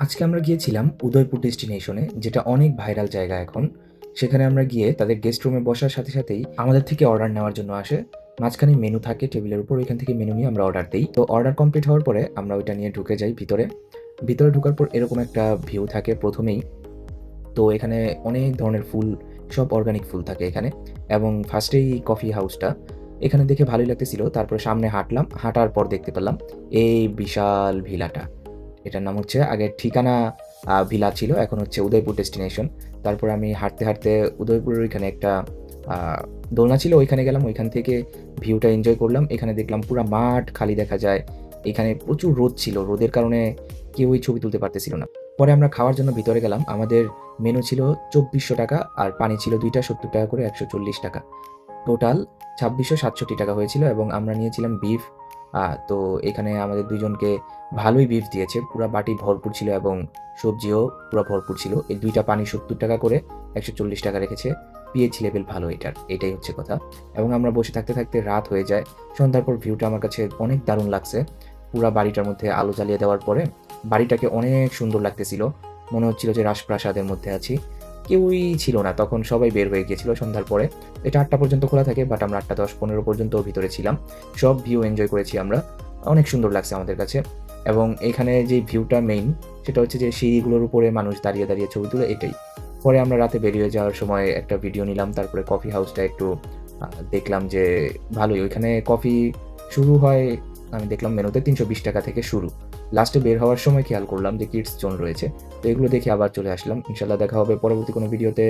আজকে আমরা গিয়েছিলাম উদয়পুর ডেস্টিনেশনে, যেটা অনেক ভাইরাল জায়গা এখন। সেখানে আমরা গিয়ে তাদের গেস্ট রুমে বসার সাথে সাথেই আমাদের থেকে অর্ডার নেওয়ার জন্য আসে। মাঝখানে মেনু থাকে টেবিলের উপর, ওইখান থেকে মেনু নিয়ে আমরা অর্ডার দেই। তো অর্ডার কমপ্লিট হওয়ার পরে আমরা ওইটা নিয়ে ঢুকে যাই ভিতরে। ভিতরে ঢোকার পর এরকম একটা ভিউ থাকে প্রথমেই। তো এখানে অনেক ধরনের ফুল, সব অর্গানিক ফুল থাকে এখানে। এবং ফার্স্টেই কফি হাউসটা এখানে দেখে ভালোই লাগতেছিল। তারপরে সামনে হাঁটলাম, হাঁটার পর দেখতে পেলাম এই বিশাল ভিলাটা। এটার নাম হচ্ছে, আগের ঠিকানা ভিলা ছিল, এখন হচ্ছে উদয়পুর ডেস্টিনেশন। তারপরে আমি হাঁটতে হাঁটতে উদয়পুরের ওইখানে একটা আ দোলনা ছিল, ওইখানে গেলাম। ওইখান থেকে ভিউটা এনজয় করলাম। এখানে দেখলাম পুরা মাঠ খালি দেখা যায়। এখানে প্রচুর রোদ ছিল। রোদের কারণে কেউই ছবি তুলতে পারতেছিল না। পরে আমরা খাওয়ার জন্য ভিতরে গেলাম। আমাদের মেনু ছিল ৳২৪০০ আর পানি ছিল ২ টা ৳৭০ করে, ৳১৪০। টোটাল ৳২৬৬৭ হয়েছিল এবং আমরা নিয়েছিলাম বিফ। তো এখানে আমাদের ২ জনকে ভালোই বিফ দিয়েছে। পুরা বাটি ভরপুর ছিল এবং সবজিও পুরা ভরপুর ছিল। এই ২ টা পানি ৳৭০ করে, ৳১৪০ রেখেছে। পিএইচ লেভেল ভালো এটার, এটাই হচ্ছে কথা। এবং আমরা বসে থাকতে থাকতে রাত হয়ে যায়। সন্ধ্যার পর ভিউটা আমার কাছে অনেক দারুণ লাগছে। পুরা বাড়িটার মধ্যে আলো জ্বালিয়ে দেওয়ার পরে বাড়িটাকে অনেক সুন্দর লাগতেছিল। মনে হচ্ছিল যে রাজপ্রাসাদের মধ্যে আছি। কেউই ছিল না, তখন সবাই বের হয়ে গিয়েছিল সন্ধ্যার পরে। এটা ৮টা পর্যন্ত খোলা থাকে, বাট আমরা ৮টা ১০-১৫ পর্যন্ত ভিতরে ছিলাম। সব ভিউ এনজয় করেছি আমরা। অনেক সুন্দর লাগছে আমাদের কাছে। এবং এইখানে যে ভিউটা মেইন, সেটা হচ্ছে যে সিঁড়িগুলোর উপরে মানুষ দাঁড়িয়ে দাঁড়িয়ে ছবি তোলে, এটাই। পরে আমরা রাতে বেরিয়ে যাওয়ার সময় একটা ভিডিও নিলাম। তারপরে কফি হাউসটা একটু দেখলাম যে ভালোই। ওইখানে কফি শুরু হয়, আমি দেখলাম মেনুতে ৳৩২০ থেকে শুরু। লাস্টে বের হওয়ার সময় খেয়াল করলাম যে কিডস জোন রয়েছে। তো এগুলো দেখে আবার চলে আসলাম। ইনশাআল্লাহ দেখা হবে পরবর্তী কোনো ভিডিওতে।